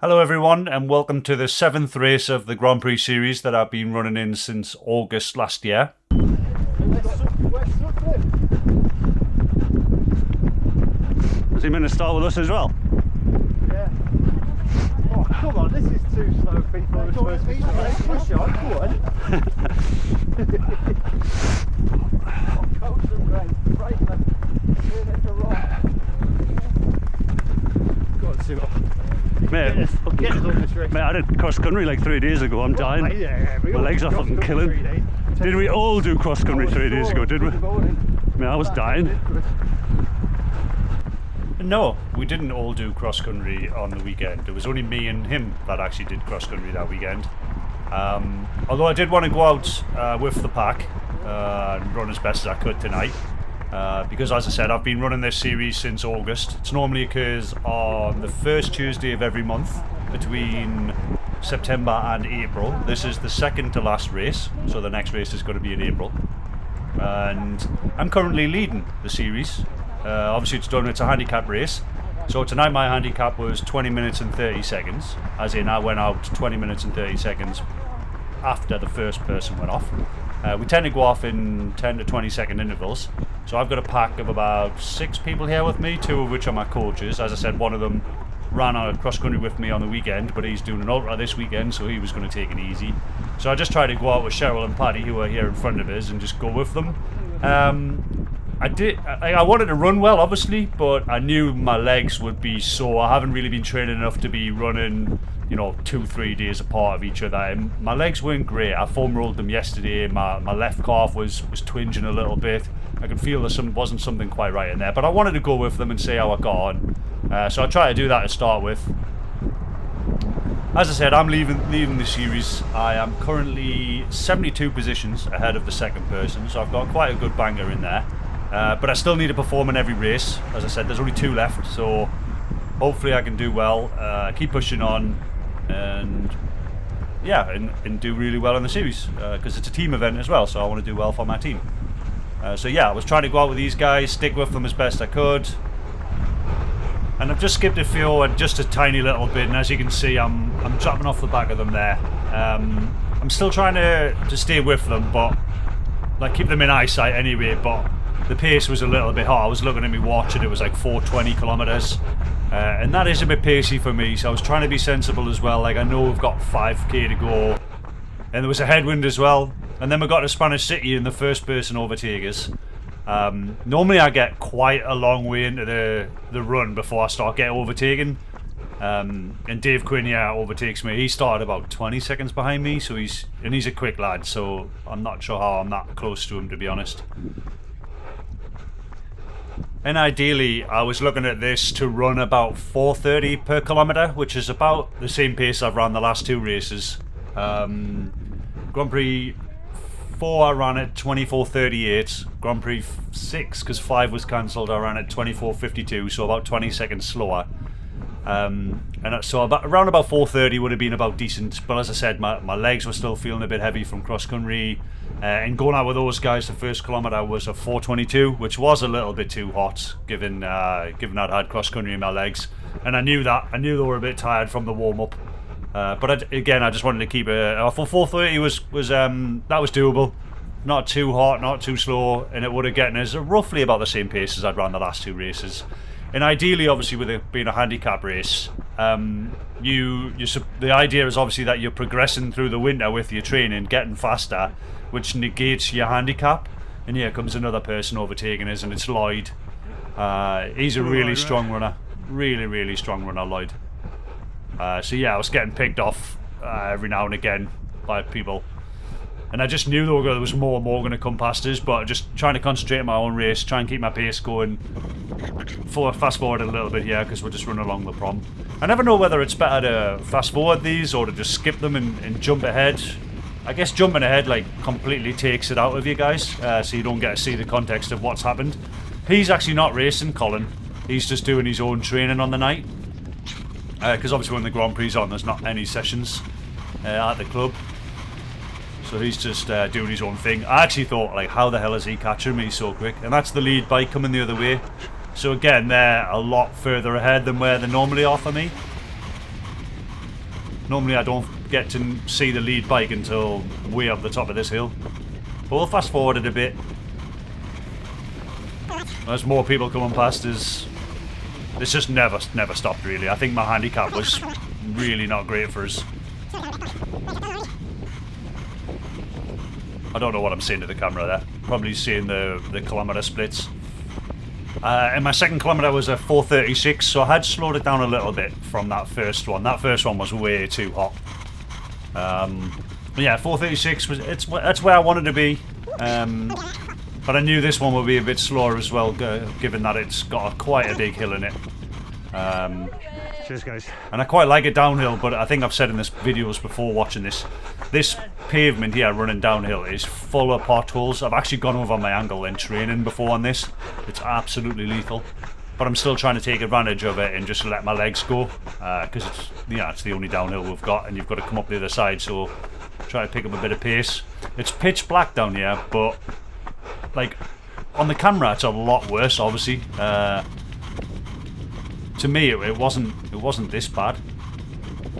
Hello everyone and welcome to the 7th race of the Grand Prix series that I've been running in since August last year. Is he meant to start with us as well? Yeah. Oh, come on, this is too slow, people. Are supposed to be push on, come on. Coast and right left. Turn it wrong. Go on, Sue. Mate, Get us on this race. I did cross country like 3 days ago. I'm dying. Yeah, My legs are fucking killing. Did we all do cross country 3 days ago, did we? Mate, I was dying. No, we didn't all do cross country on the weekend. It was only me and him that actually did cross country that weekend. Although I did want to go out with the pack and run as best as I could tonight. Because as I said, I've been running this series since August. It normally occurs on the first Tuesday of every month between September and April. This is the second to last race, so the next race is going to be in April. And I'm currently leading the series. Obviously it's a handicap race. So tonight my handicap was 20 minutes and 30 seconds, as in I went out 20 minutes and 30 seconds after the first person went off. We tend to go off in 10 to 20 second intervals. So I've got a pack of about 6 people here with me, 2 of which are my coaches. As I said, one of them ran a cross country with me on the weekend, but he's doing an ultra this weekend, so he was going to take it easy. So I just tried to go out with Cheryl and Paddy, who are here in front of us, and just go with them. I wanted to run well, obviously, but I knew my legs would be sore. I haven't really been training enough to be running, 2-3 days apart of each other. And my legs weren't great. I foam rolled them yesterday. My left calf was twinging a little bit. I could feel there wasn't something quite right in there, but I wanted to go with them and see how I got on. So I tried to do that to start with. As I said, I'm leaving the series. I am currently 72 positions ahead of the second person, so I've got quite a good banker in there. But I still need to perform in every race. As I said, there's only 2 left, so hopefully I can do well, keep pushing on, and do really well in the series, because it's a team event as well, so I want to do well for my team. So yeah, I was trying to go out with these guys, stick with them as best I could, and I've just skipped a few, and just a tiny little bit, and as you can see, I'm dropping off the back of them there. I'm still trying to stay with them, but keep them in eyesight anyway, but the pace was a little bit hot. I was looking at my watch and it was like 420 kilometers, and that is a bit pacey for me, so I was trying to be sensible as well. I know we've got 5k to go, and there was a headwind as well, and then we got to Spanish City and the first person overtake us. Normally I get quite a long way into the run before I start getting overtaken, and Dave Quinn overtakes me. He started about 20 seconds behind me, so he's a quick lad, so I'm not sure how I'm that close to him, to be honest. And ideally, I was looking at this to run about 4:30 per kilometre, which is about the same pace I've run the last 2 races. Grand Prix 4 I ran at 24:38. Grand Prix 6, because 5 was cancelled, I ran at 24:52, so about 20 seconds slower. So around about 4:30 would have been about decent, but as I said, my legs were still feeling a bit heavy from cross country, and going out with those guys the first kilometre was a 4:22, which was a little bit too hot given I'd had cross country in my legs, and I knew they were a bit tired from the warm up, but I just wanted to keep it. For 4:30 was that was doable, not too hot, not too slow, and it would have gotten us roughly about the same pace as I'd run the last 2 races. And ideally, obviously, with it being a handicap race, the idea is obviously that you're progressing through the winter with your training, getting faster, which negates your handicap. And here comes another person overtaking us, and it's Lloyd. He's a really strong runner, really strong runner, Lloyd. So yeah, I was getting picked off every now and again by people, and I just knew there was more and more going to come past us, but just trying to concentrate on my own race, try and keep my pace going. Fast forward a little bit here because we're just running along the prom. I never know whether it's better to fast forward these or to just skip them and jump ahead. I guess jumping ahead completely takes it out of you guys, so you don't get to see the context of what's happened. He's actually not racing, Colin. He's just doing his own training on the night, because obviously when the Grand Prix is on, there's not any sessions at the club. So he's just doing his own thing. I actually thought, how the hell is he catching me so quick? And that's the lead bike coming the other way. So again, they're a lot further ahead than where they normally are for me. Normally I don't get to see the lead bike until way up the top of this hill. But we'll fast forward it a bit. There's more people coming past us. It's just never stopped really. I think my handicap was really not great for us. I don't know what I'm saying to the camera there. Probably seeing the kilometre splits. And my second kilometre was a 4:36, so I had slowed it down a little bit from that first one. That first one was way too hot. But yeah, 4:36 was that's where I wanted to be. But I knew this one would be a bit slower as well, given that it's got quite a big hill in it. Cheers, guys. And I quite like it downhill, but I think I've said in this videos before watching this pavement here running downhill is full of potholes. I've actually gone over my ankle in training before on this. It's absolutely lethal. But I'm still trying to take advantage of it and just let my legs go, because it's the only downhill we've got, and you've got to come up the other side, so try to pick up a bit of pace. It's pitch black down here, but like on the camera it's a lot worse, obviously. To me it wasn't this bad.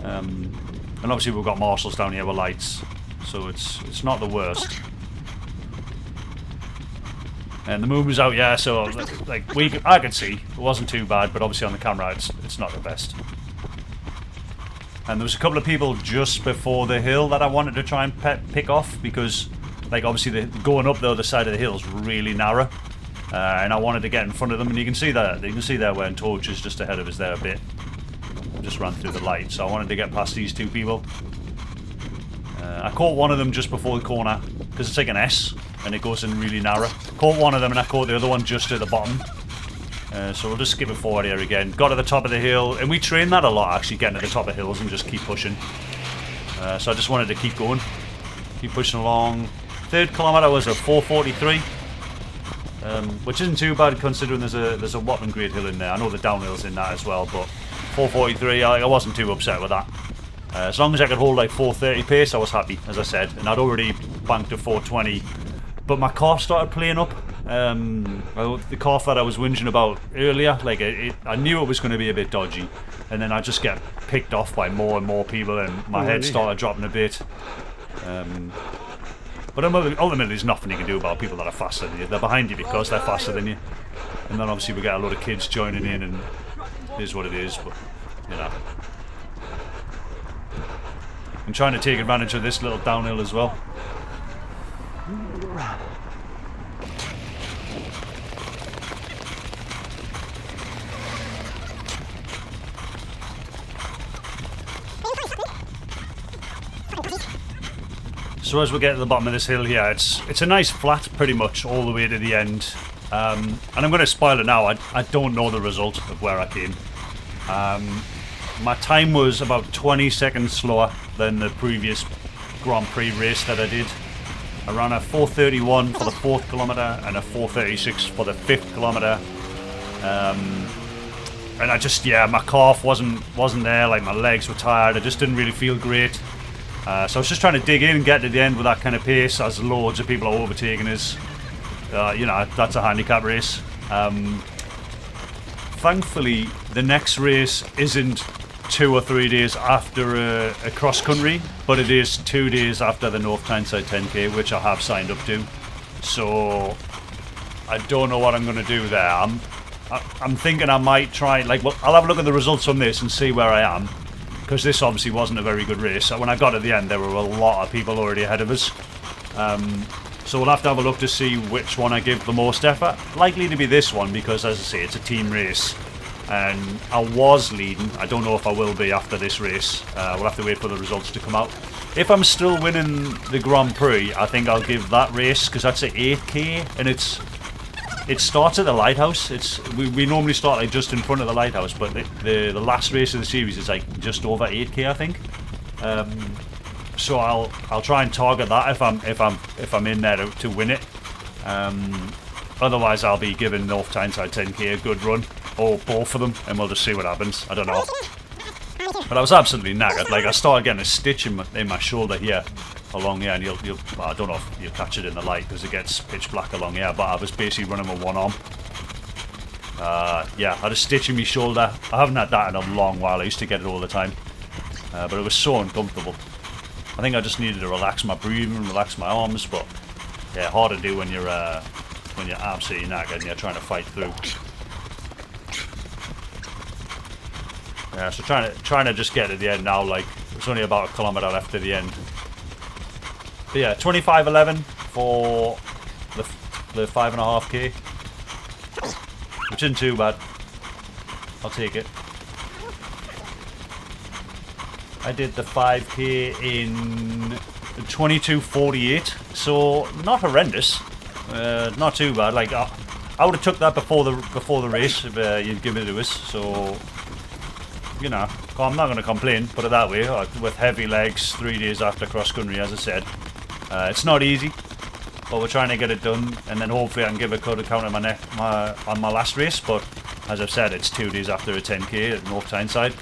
And obviously we've got marshals down here with lights, so it's not the worst. And the moon was out, yeah, so like I could see it wasn't too bad, but obviously on the camera it's not the best. And there was a couple of people just before the hill that I wanted to try and pick off, because like obviously going up the other side of the hill is really narrow, and I wanted to get in front of them. And you can see they're wearing torches just ahead of us there a bit. Just ran through the light, so I wanted to get past these two people. I caught one of them just before the corner, because it's like an S and it goes in really narrow. Caught one of them and I caught the other one just at the bottom. So we'll just skip it forward here again. Got to the top of the hill, and we train that a lot actually, getting to the top of hills and just keep pushing. So I just wanted to keep going, keep pushing along. Third kilometre was a 4:43, which isn't too bad considering there's a whopping great hill in there. I know the downhill's in that as well, but 4:43, I wasn't too upset with that. As long as I could hold like 4:30 pace, I was happy, as I said, and I'd already banked a 4:20. But my calf started playing up. The calf that I was whinging about earlier, like I knew it was going to be a bit dodgy, and then I just get picked off by more and more people, and my head started dropping a bit. But ultimately, there's nothing you can do about people that are faster than you. They're behind you because they're faster than you. And then obviously we get a lot of kids joining in, and it is what it is. But you know, I'm trying to take advantage of this little downhill as well. So as we get to the bottom of this hill here, it's a nice flat pretty much all the way to the end. And I'm going to spoil it now, I don't know the result of where I came. My time was about 20 seconds slower than the previous Grand Prix race that I did. I ran a 4:31 for the 4th kilometre and a 4:36 for the 5th kilometre. And I just, my calf wasn't there, like my legs were tired, I just didn't really feel great. So I was just trying to dig in and get to the end with that kind of pace as loads of people are overtaking us. That's a handicap race. Thankfully, the next race isn't 2 or 3 days after a cross country, but it is 2 days after the North Tyneside 10K, which I have signed up to. So I don't know what I'm going to do there. I'm thinking I might try, I'll have a look at the results from this and see where I am, because this obviously wasn't a very good race. So when I got to the end, there were a lot of people already ahead of us. So we'll have to have a look to see which one I give the most effort. Likely to be this one, because as I say, it's a team race. And I was leading. I don't know if I will be after this race. We'll have to wait for the results to come out. If I'm still winning the Grand Prix, I think I'll give that race, because that's an 8K, and it starts at the lighthouse. We normally start like just in front of the lighthouse, but the last race of the series is like just over 8K, I think. So I'll try and target that if I'm in there to win it. Otherwise, I'll be giving North Tyneside 10K a good run, or both of them, and we'll just see what happens. I don't know. But I was absolutely knackered. Like I started getting a stitch in my shoulder here, along here, and well, I don't know if you'll catch it in the light because it gets pitch black along here. But I was basically running with one arm. I had a stitch in my shoulder. I haven't had that in a long while. I used to get it all the time. but it was so uncomfortable. I think I just needed to relax my breathing, relax my arms, but yeah, hard to do when you're absolutely knackered and you're trying to fight through. Yeah, so trying to just get to the end now. Like, there's only about a kilometre left to the end. But yeah, 25:11 for the 5.5k, which isn't too bad. I'll take it. I did the 5k in 22:48, so not horrendous, not too bad. Like I would have took that before the race if you'd given it to us. So you know, I'm not going to complain. Put it that way. With heavy legs, 3 days after cross country, as I said, it's not easy, but we're trying to get it done, and then hopefully I can give a cut account on my last race. But as I've said, it's 2 days after a 10k at North Tyneside,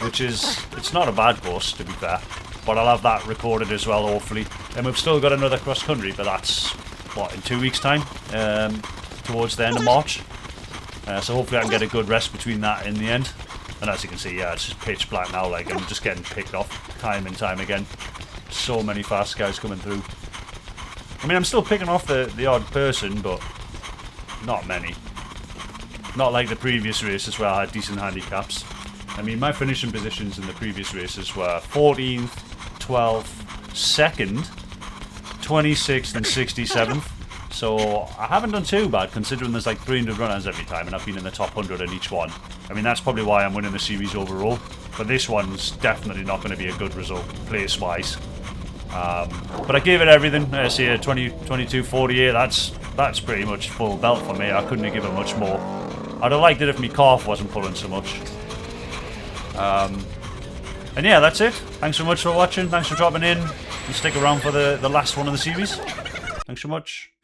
which is, it's not a bad course to be fair, but I'll have that recorded as well hopefully. And we've still got another cross country, but that's what, in 2 weeks time, towards the end of March. So hopefully I can get a good rest between that and the end. And as you can see, yeah, it's just pitch black now. Like, I'm just getting picked off time and time again. So many fast guys coming through. I mean, I'm still picking off the odd person, but not many. Not like the previous races where I had decent handicaps. I mean, my finishing positions in the previous races were 14th, 12th, 2nd, 26th and 67th. So I haven't done too bad considering there's like 300 runners every time and I've been in the top 100 in each one. I mean, that's probably why I'm winning the series overall. But this one's definitely not going to be a good result, place-wise. But I gave it everything. I see a 22:48. That's pretty much full belt for me. I couldn't have given much more. I'd have liked it if my calf wasn't pulling so much. And yeah, that's it. Thanks so much for watching. Thanks for dropping in. And stick around for the last one of the series. Thanks so much.